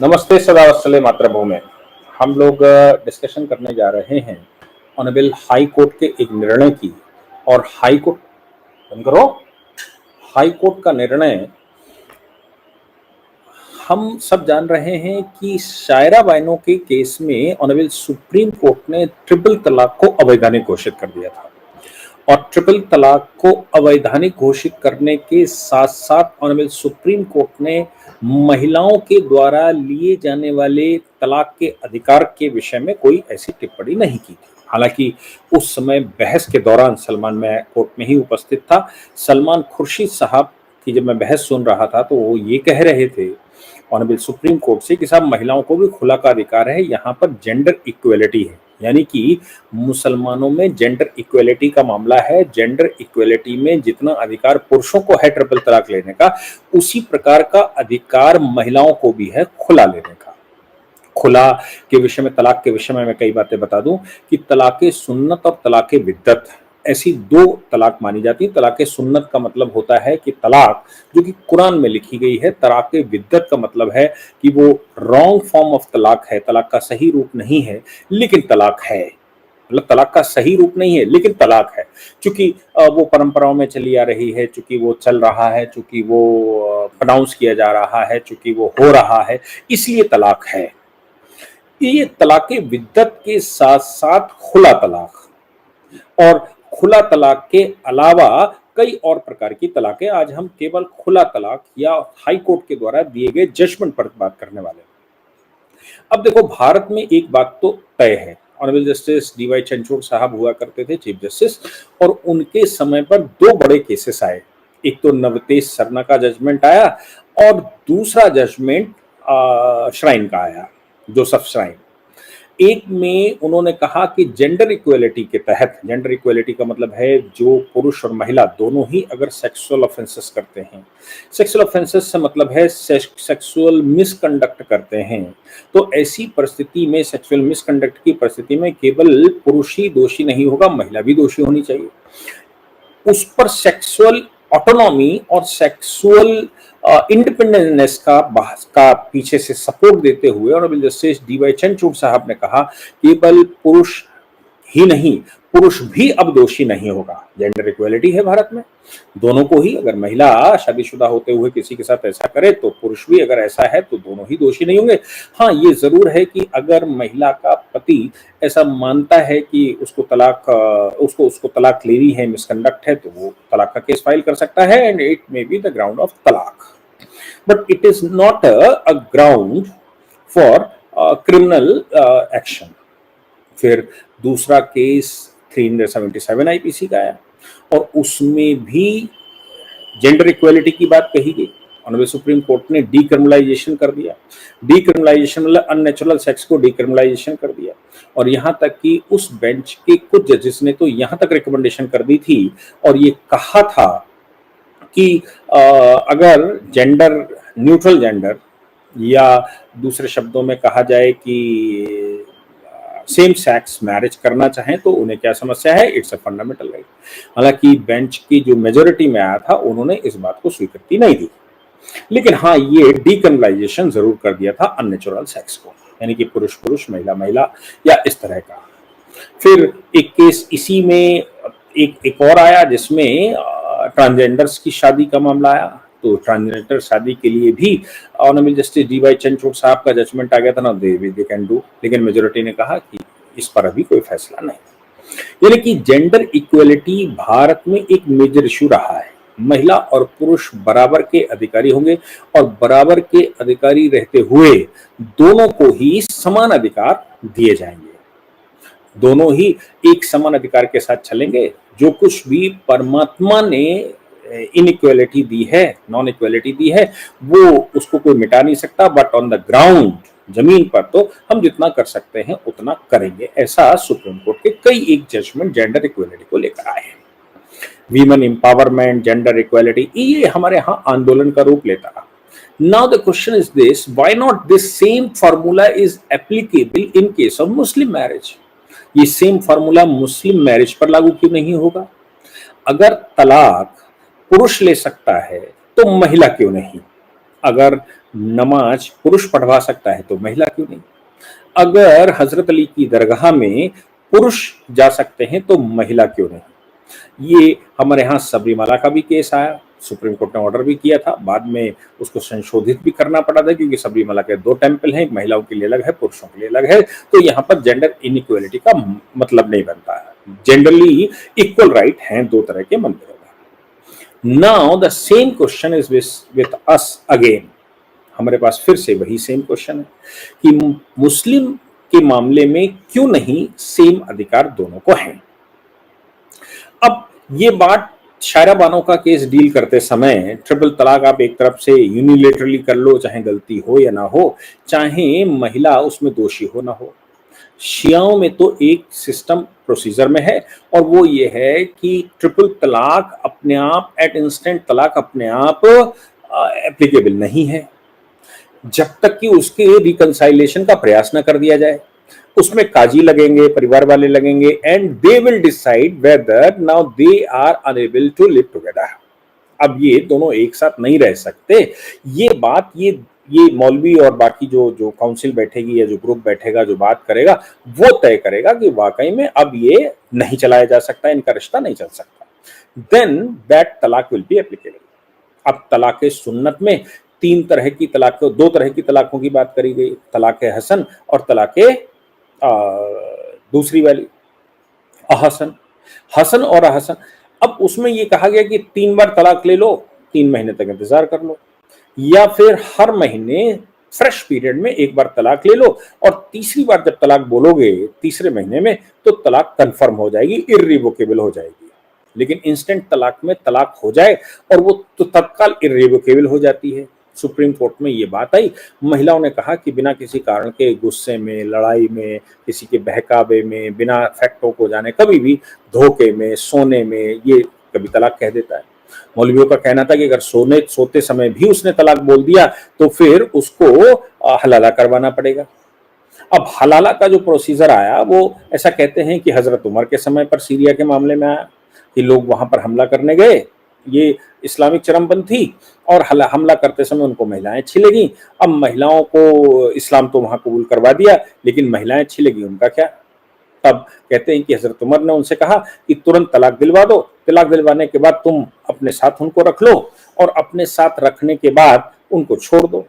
नमस्ते सदा वत्सले मातृभूमि। हम लोग डिस्कशन करने जा रहे हैं ऑनरेबल हाई कोर्ट के एक निर्णय की। और हाई कोर्ट बंद करो। हाई कोर्ट का निर्णय हम सब जान रहे हैं कि शायरा बानो के केस में ऑनरेबल सुप्रीम कोर्ट ने ट्रिपल तलाक को अवैधानिक घोषित कर दिया था। और ट्रिपल तलाक को अवैधानिक घोषित करने के साथ साथ ऑनरेबल सुप्रीम कोर्ट ने महिलाओं के द्वारा लिए जाने वाले तलाक के अधिकार के विषय में कोई ऐसी टिप्पणी नहीं की थी। हालांकि उस समय बहस के दौरान सलमान, मैं कोर्ट में ही उपस्थित था, सलमान खुर्शीद साहब की जब मैं बहस सुन रहा था तो वो ये कह रहे थे ऑनरेबल सुप्रीम कोर्ट से कि साहब महिलाओं को भी खुला का अधिकार है, यहाँ पर जेंडर इक्वेलिटी है, यानी कि मुसलमानों में जेंडर इक्वेलिटी का मामला है। जेंडर इक्वेलिटी में जितना अधिकार पुरुषों को है ट्रिपल तलाक लेने का, उसी प्रकार का अधिकार महिलाओं को भी है खुला लेने का। खुला के विषय में, तलाक के विषय में मैं कई बातें बता दूं कि तलाक़े सुन्नत और तलाक़े विद्दत ऐसी दो तलाक मानी जाती है। तलाक़े सुन्नत का मतलब होता है कि तलाक जो कि कुरान में लिखी गई है। तलाक़े विद्दत का मतलब है कि वो रॉन्ग फॉर्म ऑफ तलाक है, तलाक का सही रूप नहीं है लेकिन तलाक है, मतलब तलाक का सही रूप नहीं है लेकिन तलाक है। चूंकि वो परंपराओं में चली आ रही है, चूंकि वो चल रहा है, चूंकि वो प्रोनाउंस किया जा रहा है, चूंकि वो हो रहा है, इसलिए तलाक है। ये तलाक़े विद्दत के साथ साथ खुला तलाक और खुला तलाक के अलावा कई और प्रकार की तलाकें, आज हम केवल खुला तलाक या हाई कोर्ट के द्वारा दिए गए जजमेंट पर बात करने वाले हैं। अब देखो, भारत में एक बात तो तय है, honourable justice D Y Chandrachud साहब हुआ करते थे चीफ जस्टिस, और उनके समय पर दो बड़े केसेस आए। एक तो नवतेज सरना का जजमेंट आया और दूसरा जजमेंट श्राइन का आया, जोसेफ श्राइन। एक में उन्होंने कहा कि जेंडर इक्वेलिटी के तहत, जेंडर इक्वेलिटी का मतलब है जो पुरुष और महिला दोनों ही अगर सेक्सुअल ऑफेंसेस करते हैं, सेक्सुअल ऑफेंसेस से मतलब है सेक्सुअल मिसकंडक्ट करते हैं, तो ऐसी परिस्थिति में, सेक्सुअल मिसकंडक्ट की परिस्थिति में केवल पुरुष ही दोषी नहीं होगा, महिला भी दोषी होनी चाहिए। उस पर सेक्सुअल ऑटोनॉमी और सेक्सुअल इंडिपेंडेंटनेस का पीछे से सपोर्ट देते हुए honourable justice D Y Chandrachud साहब ने कहा केवल पुरुष ही नहीं, पुरुष भी अब दोषी नहीं होगा। जेंडर इक्वेलिटी है भारत में, दोनों को ही, अगर महिला शादीशुदा होते हुए किसी के साथ ऐसा करे तो पुरुष भी अगर ऐसा है तो दोनों ही दोषी नहीं होंगे। हाँ, ये जरूर है कि अगर महिला का पति ऐसा मानता है कि उसको तलाक लेनी है, मिसकंडक्ट है, तो वो तलाक का केस फाइल कर सकता है and it may be the ground of तलाक, but it is not a ground for criminal action. फिर दूसरा केस 377 आईपीसी का आया और उसमें भी जेंडर इक्वेलिटी की बात कही गई। ऑनरेबल सुप्रीम कोर्ट ने डीक्रिमिनलाइजेशन कर दिया। डीक्रिमिनलाइजेशन मतलब अननेचुरल सेक्स को डीक्रिमिनलाइजेशन कर दिया। और यहाँ तक कि उस बेंच के कुछ जजेस ने तो यहाँ तक रिकमेंडेशन कर दी थी और ये कहा था कि अगर जेंडर न्यूट्रल जेंडर, या दूसरे शब्दों में कहा जाए कि सेम सेक्स मैरिज करना चाहें तो उन्हें क्या समस्या है, इट्स अ फंडामेंटल राइट। हालांकि बेंच की जो मेजोरिटी में आया था उन्होंने इस बात को स्वीकृति नहीं दी, लेकिन हाँ, ये डीक्रिमिनलाइजेशन जरूर कर दिया था अननेचुरल सेक्स को, यानी कि पुरुष पुरुष, महिला महिला, या इस तरह का। फिर एक केस इसी में एक और आया जिसमें ट्रांसजेंडर्स की शादी का मामला आया। तो ट्रांसजेंडर शादी के लिए भी honourable justice D Y Chandrachud साहब का जजमेंट आ गया था ना, दे कैन डू, लेकिन मेजोरिटी ने कहा कि इस पर अभी कोई फैसला नहीं। यानी कि जेंडर इक्वेलिटी भारत में एक मेजर इशू रहा है। महिला और पुरुष बराबर के अधिकारी होंगे और बराबर के अधिकारी रहते हुए दोनों को ही समान अधिकार दिए जाएंगे, दोनों ही एक समान अधिकार के साथ चलेंगे। जो कुछ भी परमात्मा ने इनइक्वेलिटी दी है, नॉन इक्वेलिटी दी है, वो उसको कोई मिटा नहीं सकता, बट ऑन द ग्राउंड, जमीन पर तो हम जितना कर सकते हैं उतना करेंगे। ऐसा सुप्रीम कोर्ट के कई एक जजमेंट जेंडर इक्वेलिटी को लेकर आए हैं। वीमेन एम्पावरमेंट, जेंडर इक्वेलिटी, ये हमारे यहाँ आंदोलन का रूप लेता रहा। Now the question is this, why not this same formula is applicable in case of Muslim marriage? ये सेम फार्मूला मुस्लिम मैरिज पर लागू क्यों नहीं होगा? अगर तलाक पुरुष ले सकता है तो महिला क्यों नहीं? अगर नमाज पुरुष पढ़वा सकता है तो महिला क्यों नहीं? अगर हजरत अली की दरगाह में पुरुष जा सकते हैं तो महिला क्यों नहीं? ये हमारे यहाँ सबरीमाला का भी केस आया, सुप्रीम कोर्ट ने ऑर्डर भी किया था, बाद में उसको संशोधित भी करना पड़ा था क्योंकि सबरीमाला के 2 टेम्पल हैं, महिलाओं के लिए अलग है, पुरुषों के लिए अलग है, तो यहाँ पर जेंडर इनइक्वालिटी का मतलब नहीं बनता है। जेंडरली इक्वल राइट हैं 2 तरह के मंदिरों में। Now the same question is with us again, हमारे पास फिर से वही सेम क्वेश्चन है कि मुस्लिम के मामले में क्यों नहीं सेम अधिकार दोनों को हैं। अब ये बात शायरा बानो का केस डील करते समय ट्रिपल तलाक आप एक तरफ से यूनिलेटरली कर लो, चाहे गलती हो या ना हो, चाहे महिला उसमें दोषी हो ना हो। शियाओं में तो एक सिस्टम प्रोसीजर में है और वो ये है कि ट्रिपल तलाक अपने आप एट इंस्टेंट तलाक अपने आप एप्लीकेबल नहीं है जब तक कि उसके रिकंसाइलेशन का प्रयास न कर दिया जाए। उसमें काजी लगेंगे, परिवार वाले लगेंगे and they will decide whether now they are unable to live together. अब ये दोनों एक साथ नहीं रह सकते। ये बात ये मौलवी और बाकी जो काउंसिल बैठेगी या जो ग्रुप बैठेगा, जो बात करेगा, वो तय करेगा कि वाकई में अब ये नहीं चलाया जा सकता, इनका रिश्ता नहीं चल सकता, देन दैट तलाक विल बी एप्लीकेबल। अब तलाक सुन्नत में 3 तरह की तलाक, 2 तरह की तलाकों की बात करी गई, तलाक हसन और तलाक दूसरी वाली अहसन, हसन और अहसन। अब उसमें ये कहा गया कि 3 बार तलाक ले लो, 3 महीने तक इंतजार कर लो, या फिर हर महीने फ्रेश पीरियड में 1 बार तलाक ले लो और तीसरी बार जब तलाक बोलोगे तीसरे महीने में तो तलाक कंफर्म हो जाएगी, इर्रिवोकेबल हो जाएगी। लेकिन इंस्टेंट तलाक में तलाक हो जाए और वो तो तत्काल इर्रिवोकेबल हो जाती है। सुप्रीम कोर्ट में ये बात आई, महिलाओं ने कहा कि बिना किसी कारण के गुस्से में, लड़ाई में, किसी के बहकावे में, बिना फैक्टों को जाने, कभी भी धोखे में, सोने में ये कभी तलाक कह देता है। मौलवियों का कहना था कि अगर सोते समय भी उसने तलाक बोल दिया तो फिर उसको हलाला करवाना पड़ेगा। अब हलाला का जो प्रोसीजर आया वो ऐसा कहते हैं कि हजरत उमर के समय पर सीरिया के मामले में आया कि लोग वहां पर हमला करने गए, ये इस्लामिक चरमपंथी, और हमला करते समय उनको महिलाएं अच्छी लगी। अब महिलाओं को इस्लाम तो वहां कबूल करवा दिया लेकिन महिलाएं अच्छी लगी, उनका क्या? तब कहते हैं कि हजरत उमर ने उनसे कहा कि तुरंत तलाक दिलवा दो, तलाक दिलवाने के बाद तुम अपने साथ उनको रख लो और अपने साथ रखने के बाद उनको छोड़ दो,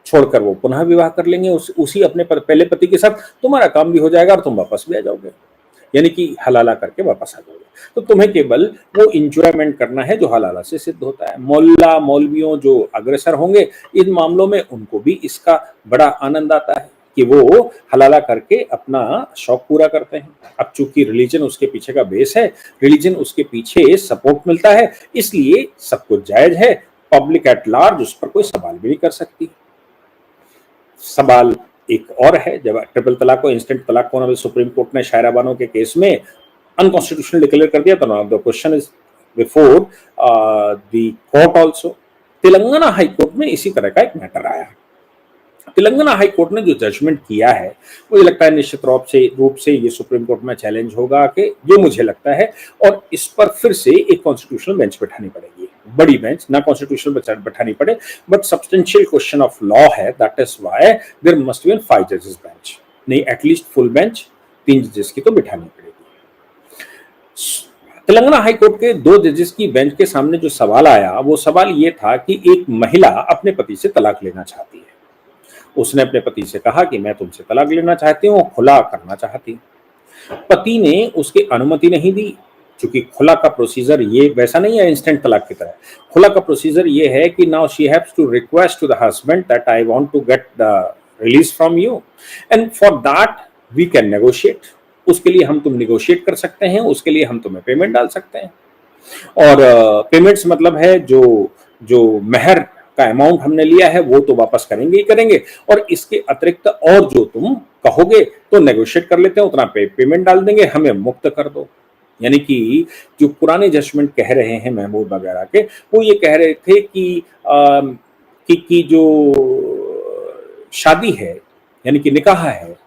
छोड़कर वो पुनः विवाह कर लेंगे उसी अपने पहले पति के साथ, तुम्हारा काम भी हो जाएगा और तुम वापस भी आ जाओगे, यानी कि हलाला करके वापस आ जाओगे। तो तुम्हें केवल वो इंजॉयमेंट करना है जो हलाला से सिद्ध होता है। मौला मौलवियों जो अग्रसर होंगे इन मामलों में, उनको भी इसका बड़ा आनंद आता है कि वो हलाला करके अपना शौक पूरा करते हैं। अब चूंकि रिलीजन उसके पीछे का बेस है, रिलीजन उसके पीछे सपोर्ट मिलता है, इसलिए सब कुछ जायज है। पब्लिक एट लार्ज उस पर कोई सवाल भी नहीं कर सकती। सवाल एक और है, जब ट्रिपल तलाक को इंस्टेंट तलाक को सुप्रीम कोर्ट ने शायरा बानो के केस में अनकॉन्स्टिट्यूशनल डिक्लेयर कर दिया था। Now the question is before the court also. Telangana high court में इसी तरह का एक मैटर आया। तेलंगाना हाई कोर्ट ने जो जजमेंट किया है मुझे लगता है निश्चित रूप से ये सुप्रीम कोर्ट में चैलेंज होगा कि ये मुझे लगता है, और इस पर फिर से एक कॉन्स्टिट्यूशनल बेंच बैठानी पड़ेगी, बड़ी बेंच, ना कॉन्स्टिट्यूशनल बैठानी पड़े but substantial question of law है, that is why there must be 5 जजेस बेंच, नहीं एटलीस्ट फुल बेंच 3 जजेस की तो बिठानी पड़ेगी। तेलंगाना हाई कोर्ट के 2 जजेस की बेंच के सामने जो सवाल आया वो सवाल ये था कि एक महिला अपने पति से तलाक लेना चाहती है। उसने अपने पति से कहा कि मैं तुमसे तलाक लेना चाहती हूँ, खुला करना चाहती हूँ। पति ने उसकी अनुमति नहीं दी, क्योंकि खुला का प्रोसीजर ये वैसा नहीं है इंस्टेंट तलाक की तरह। खुला का प्रोसीजर ये है कि now she haves to request to the husband that I want to get the release from you and for that we can negotiate. उसके लिए हम तुम निगोशिएट कर सकते हैं, उसके लिए हम तुम्हें पेमेंट डाल सकते हैं। और पेमेंट्स मतलब है जो मेहर का अमाउंट हमने लिया है वो तो वापस करेंगे ही करेंगे, और इसके अतिरिक्त और जो तुम कहोगे तो नेगोशिएट कर लेते हैं, उतना पेमेंट डाल देंगे, हमें मुक्त कर दो। यानी कि जो पुराने जजमेंट कह रहे हैं महमूद वगैरह के, वो ये कह रहे थे कि जो शादी है यानी कि निकाह है,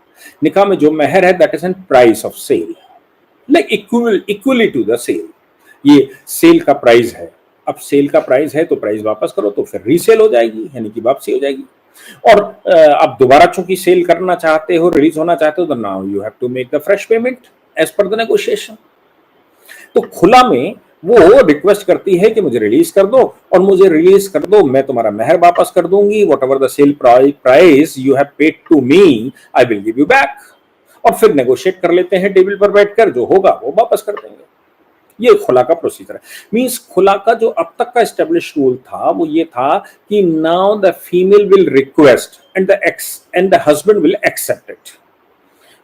निकाह में जो मेहर है that is an price of sale, like equally to the sale. ये सेल का प्राइस है, अब सेल का प्राइस है तो प्राइस वापस करो, तो फिर रीसेल हो जाएगी, यानी कि वापसी हो जाएगी। और अब दोबारा चूंकि सेल करना चाहते हो, रिलीज होना चाहते हो, तो now you have to make the fresh payment as per the negotiation. तो खुला में वो रिक्वेस्ट करती है कि मुझे रिलीज कर दो, और मुझे रिलीज कर दो, मैं तुम्हारा मेहर वापस कर दूंगी, whatever the sale price you have paid to me I will give you back. और फिर नेगोशिएट कर लेते हैं टेबल पर बैठकर, जो होगा वो वापस कर देंगे। ये खुला का प्रोसीजर है। मींस खुला का जो अब तक का एस्टेब्लिश रूल था वो ये था कि now the female will request and the husband will accept it.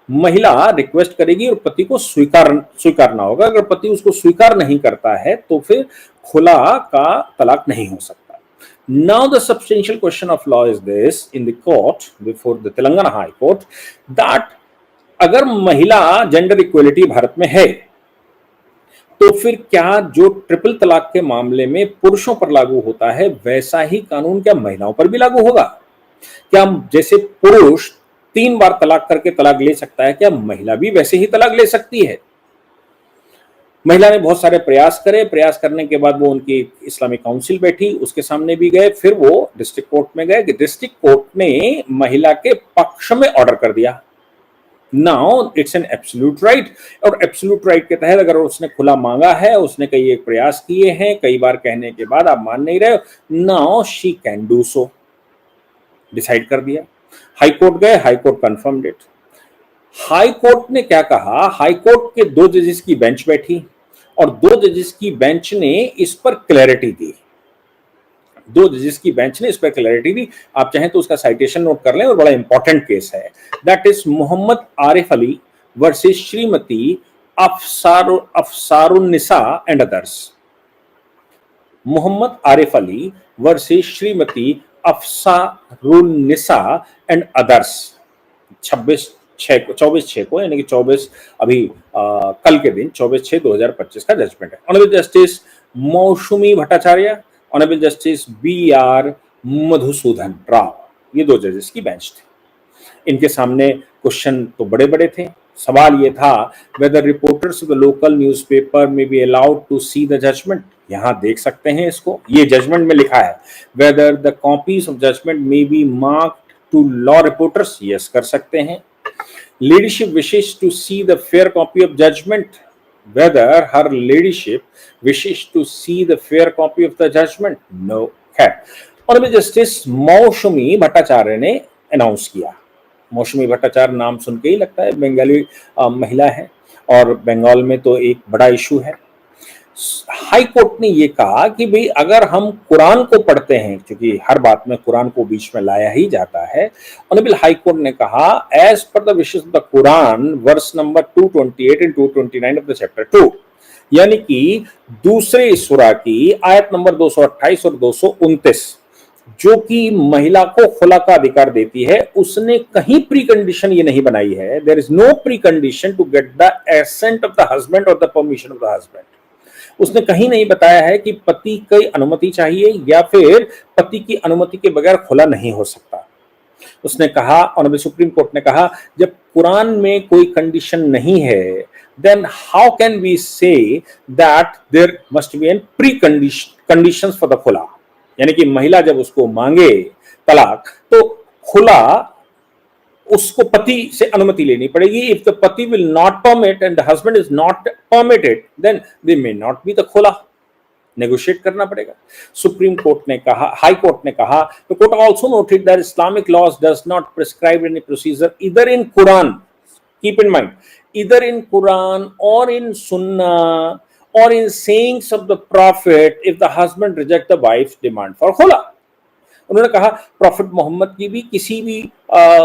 महिला रिक्वेस्ट करेगी और पति को स्वीकारना होगा। अगर पति उसको स्वीकार नहीं करता है तो फिर खुला का तलाक नहीं हो सकता। Now the substantial question of law is this in the court before the Telangana high court, that अगर महिला जेंडर इक्वलिटी भारत में है तो फिर क्या जो ट्रिपल तलाक के मामले में पुरुषों पर लागू होता है वैसा ही कानून क्या महिलाओं पर भी लागू होगा? क्या जैसे पुरुष 3 बार तलाक करके तलाक ले सकता है, क्या महिला भी वैसे ही तलाक ले सकती है? महिला ने बहुत सारे प्रयास करे, प्रयास करने के बाद वो उनकी इस्लामिक काउंसिल बैठी, उसके सामने भी गए, फिर वो डिस्ट्रिक्ट कोर्ट में गए। डिस्ट्रिक्ट कोर्ट ने महिला के पक्ष में ऑर्डर कर दिया। Now it's an absolute right, और एब्सोल्यूट राइट के तहत अगर उसने खुला मांगा है, उसने कई एक प्रयास किए हैं, कई बार कहने के बाद आप मान नहीं रहे हो, now she can do so, decide कर दिया। हाई कोर्ट गए, high court confirmed it. High court ने क्या कहा? हाई कोर्ट के 2 जजेस की बेंच बैठी और 2 जजेस की बेंच ने इस पर क्लैरिटी दी। 2 जजेस की बेंच ने इस पर क्लैरिटी दी। आप चाहें तो उसका साइटेशन नोट कर लें, और बड़ा इंपॉर्टेंट केस है। That is Mohammad Arif Ali versus Shrimati Afsarunnisa and others. Mohammad Arif Ali versus Shrimati Afsarunnisa and others. 24/6 को, यानी कि 24 अभी कल के दिन 24/6/2025 का जजमेंट है। Honourable justice Mousumi Bhattacharya, honourable justice BR Madhusudan Rao, ये 2 जजेस की बेंच थी। इनके सामने क्वेश्चन तो बड़े बड़े थे। सवाल ये था, whether reporters of the local newspaper may be allowed to see the judgement. यहां देख सकते हैं इसको, ये जजमेंट में लिखा है। Whether the copies of judgement may be marked to law reporters, yes कर सकते हैं। Ladyship wishes to see the fair copy of judgment, whether her ladyship wishes to see the fair copy of the judgment, no। है honourable justice Mousumi Bhattacharya ने announce किया। मौसुमी भट्टाचार्य नाम सुन के ही लगता है बंगाली महिला है, और बंगाल में तो एक बड़ा इशू है। हाई कोर्ट ने ये कहा कि भाई अगर हम कुरान को पढ़ते हैं, क्योंकि हर बात में कुरान को बीच में लाया ही जाता है, ऑनरेबल हाई कोर्ट ने कहा as per the wishes of the Quran verse number 228 and 229 of the chapter 2, यानी कि दूसरे सूरा की आयत नंबर 228 और 229 जो कि महिला को खुला का अधिकार देती है, उसने कहीं प्री कंडीशन ये नहीं बनाई है। There is no precondition to get the assent of the husband और the permission of the husband. उसने कहीं नहीं बताया है कि पति की अनुमति चाहिए या फिर पति की अनुमति के बगैर खुला नहीं हो सकता। उसने कहा, ऑनरेबल सुप्रीम कोर्ट ने कहा, जब कुरान में कोई कंडीशन नहीं है, then how can we say that there must be an preconditions for the खुला। यानी कि महिला जब उसको मांगे तलाक, तो खुला उसको पति से अनुमति लेनी पड़ेगी। इफ द पति will not permit and the husband is not permitted, then they may not be the खुला, नेगोशिएट करना पड़ेगा। सुप्रीम कोर्ट ने कहा, हाई कोर्ट ने कहा, the court also noted that Islamic laws does not prescribe any procedure either in Quran, keep in mind, either in Quran और in Sunnah और in sayings of the prophet if the husband reject the wife's demand for खुला। उन्होंने कहा profit Mohammad की भी किसी भी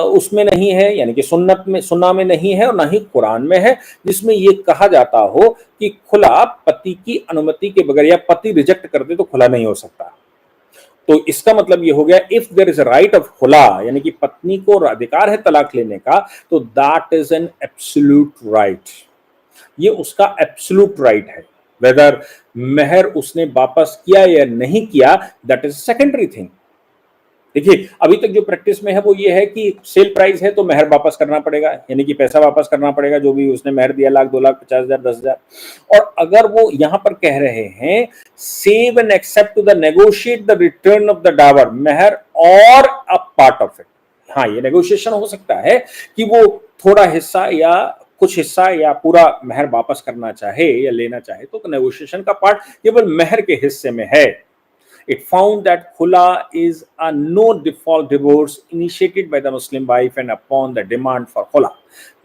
उसमें नहीं है, यानी कि सुन्ना में नहीं है और ना ही कुरान में है, जिसमें ये कहा जाता हो कि खुला पति की अनुमति के बगैर या पति रिजेक्ट कर दे तो खुला नहीं हो सकता। तो इसका मतलब ये हो गया, if there is a right of खुला, यानी कि पत्नी को अधिकार है तलाक लेने का, तो that is an absolute right. ये उसका एब्सोल्यूट राइट है। वेदर मेहर उसने वापस किया या नहीं किया, दैट इज सेकेंडरी थिंग। देखिए, अभी तक जो प्रैक्टिस में है वो ये है कि सेल प्राइस है तो मेहर वापस करना पड़ेगा, यानी कि पैसा वापस करना पड़ेगा जो भी उसने मेहर दिया, लाख 2 लाख 50,000 10,000। और अगर वो यहाँ पर कह रहे हैं save and accept to the negotiate the return of the dower mehr और अ पार्ट ऑफ इट। हाँ, ये नेगोशिएशन हो सकता है कि वो थोड़ा हिस्सा या कुछ हिस्सा या पूरा मेहर वापस करना चाहे या लेना चाहे, तो नेगोशिएशन का पार्ट केवल मेहर के हिस्से में है। It found that khula is a no default divorce initiated by the Muslim wife, and upon the demand for khula,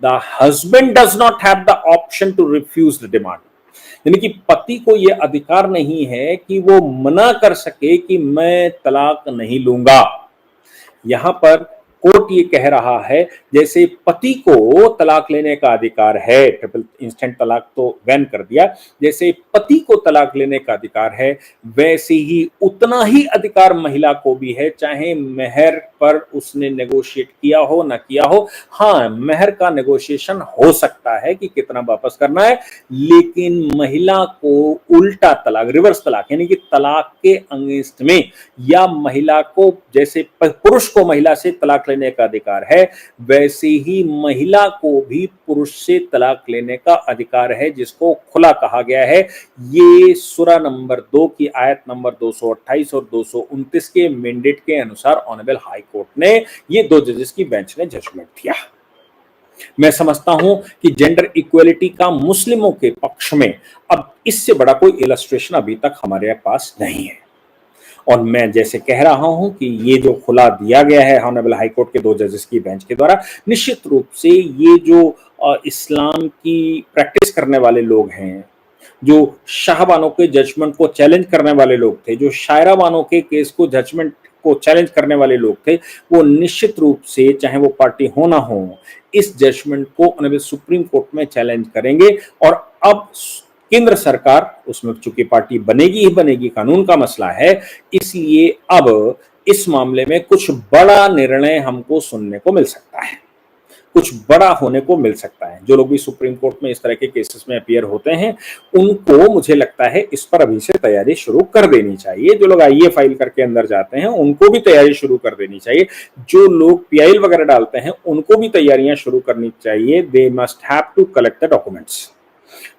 the husband does not have the option to refuse the demand. यानी कि पति को यह अधिकार नहीं है कि वो मना कर सके कि मैं तलाक नहीं लूंगा। यहां पर कोर्ट ये कह रहा है जैसे पति को तलाक लेने का अधिकार है, ट्रिपल इंस्टेंट तलाक तो बैन कर दिया, जैसे पति को तलाक लेने का अधिकार है वैसे ही उतना ही अधिकार महिला को भी है, चाहे मेहर पर उसने नेगोशिएट किया हो ना किया हो। हाँ, मेहर का नेगोशिएशन हो सकता है कि कितना वापस करना है, लेकिन महिला को उल्टा तलाक, रिवर्स तलाक यानी कि तलाक के अगेंस्ट में, या महिला को जैसे पुरुष को महिला से तलाक लेने का अधिकार है वैसे ही महिला को भी पुरुष से तलाक लेने का अधिकार है, जिसको खुला कहा गया है। ये सूरा नंबर 2 की आयत नंबर 228 और 229 के मैंडेट के अनुसार ऑनरेबल हाई कोर्ट ने, ये 2 जजेस की बेंच ने जजमेंट दिया। मैं समझता हूं कि जेंडर इक्वलिटी का मुस्लिमों के पक्ष में अब इससे बड़ा कोई इलस्ट्रेशन अभी तक हमारे पास नहीं है। और मैं जैसे कह रहा हूं कि ये जो खुला दिया गया है ऑनरेबल हाई कोर्ट के 2 जजेस की बेंच के द्वारा, निश्चित रूप से ये जो इस्लाम की प्रैक्टिस करने वाले लोग हैं, जो शाहबानों के जजमेंट को चैलेंज करने वाले लोग थे, जो शायराबानों के केस को जजमेंट को चैलेंज करने वाले लोग थे, वो निश्चित रूप से चाहे वो पार्टी हो ना हो, इस जजमेंट को ऑनरेबल सुप्रीम कोर्ट में चैलेंज करेंगे। और अब केंद्र सरकार उसमें चूंकि पार्टी बनेगी ही बनेगी, कानून का मसला है, इसलिए अब इस मामले में कुछ बड़ा निर्णय हमको सुनने को मिल सकता है, कुछ बड़ा होने को मिल सकता है। जो लोग भी सुप्रीम कोर्ट में इस तरह के केसेस में अपीयर होते हैं उनको मुझे लगता है इस पर अभी से तैयारी शुरू कर देनी चाहिए। जो लोग आईए फाइल करके अंदर जाते हैं उनको भी तैयारी शुरू कर देनी चाहिए। जो लोग पीआईएल वगैरह डालते हैं उनको भी तैयारियां शुरू करनी चाहिए। They must have to collect the documents.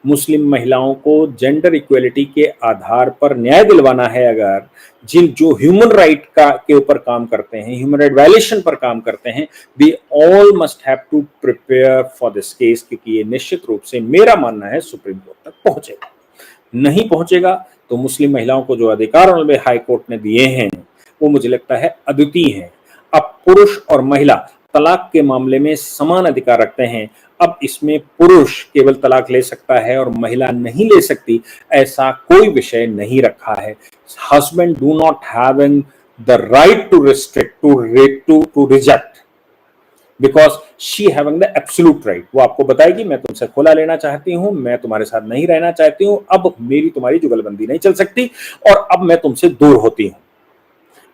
मुस्लिम महिलाओं को जेंडर इक्वलिटी के आधार पर न्याय दिलवाना है, अगर जो ह्यूमन राइट का के ऊपर काम करते हैं, ह्यूमन राइट वायलेशन पर काम करते हैं, they all must have to prepare for this case, क्योंकि ये निश्चित रूप से मेरा मानना है सुप्रीम कोर्ट तक पहुंचेगा। नहीं पहुंचेगा तो मुस्लिम महिलाओं को जो अधिकार ऑनरेबल हाई कोर्ट ने दिए हैं वो मुझे लगता है अद्वितीय हैं। अब पुरुष और महिला तलाक के मामले में समान अधिकार रखते हैं। अब इसमें पुरुष केवल तलाक ले सकता है और महिला नहीं ले सकती, ऐसा कोई विषय नहीं रखा है। Husband do not having the right to restrict, to reject, because she having the absolute right. वो आपको बताएगी मैं तुमसे खुला लेना चाहती हूं, मैं तुम्हारे साथ नहीं रहना चाहती हूं, अब मेरी तुम्हारी जुगलबंदी नहीं चल सकती और अब मैं तुमसे दूर होती हूं।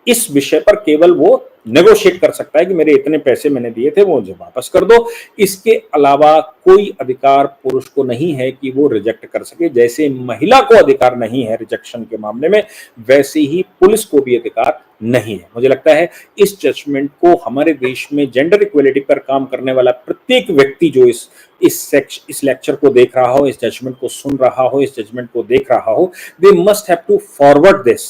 इस विषय पर केवल वो नेगोशिएट कर सकता है कि मेरे इतने पैसे मैंने दिए थे वो मुझे वापस कर दो। इसके अलावा कोई अधिकार पुरुष को नहीं है कि वो रिजेक्ट कर सके। जैसे महिला को अधिकार नहीं है रिजेक्शन के मामले में, वैसे ही पुलिस को भी अधिकार नहीं है। मुझे लगता है इस जजमेंट को हमारे देश में जेंडर इक्वलिटी पर काम करने वाला प्रत्येक व्यक्ति जो इस लेक्चर को देख रहा हो, इस जजमेंट को सुन रहा हो, इस जजमेंट को देख रहा हो, they must have to forward this.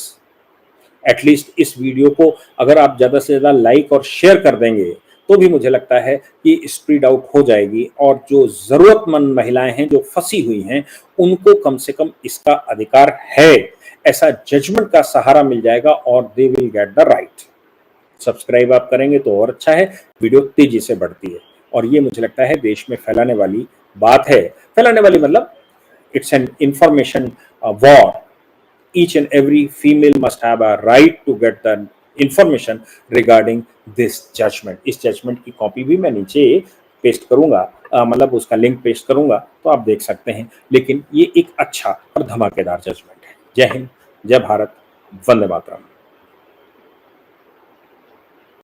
At least इस वीडियो को अगर आप ज़्यादा से ज़्यादा लाइक और शेयर कर देंगे तो भी मुझे लगता है कि स्प्रेड आउट हो जाएगी और जो ज़रूरतमंद महिलाएं हैं, जो फंसी हुई हैं, उनको कम से कम इसका अधिकार है ऐसा जजमेंट का सहारा मिल जाएगा और they will get the right. Subscribe आप करेंगे तो और अच्छा है, वीडियो तेजी से बढ़ती है और ये मुझे लगता है देश में फैलाने वाली बात है। फैलाने वाली मतलब it's an information war. Each and every female must have a right to get the information regarding this judgment. इस जजमेंट की कॉपी भी मैं नीचे पेस्ट करूंगा, मतलब उसका लिंक पेस्ट करूंगा तो आप देख सकते हैं। लेकिन ये एक अच्छा और धमाकेदार जजमेंट है। जय हिंद, जय भारत, वंदे मातरम।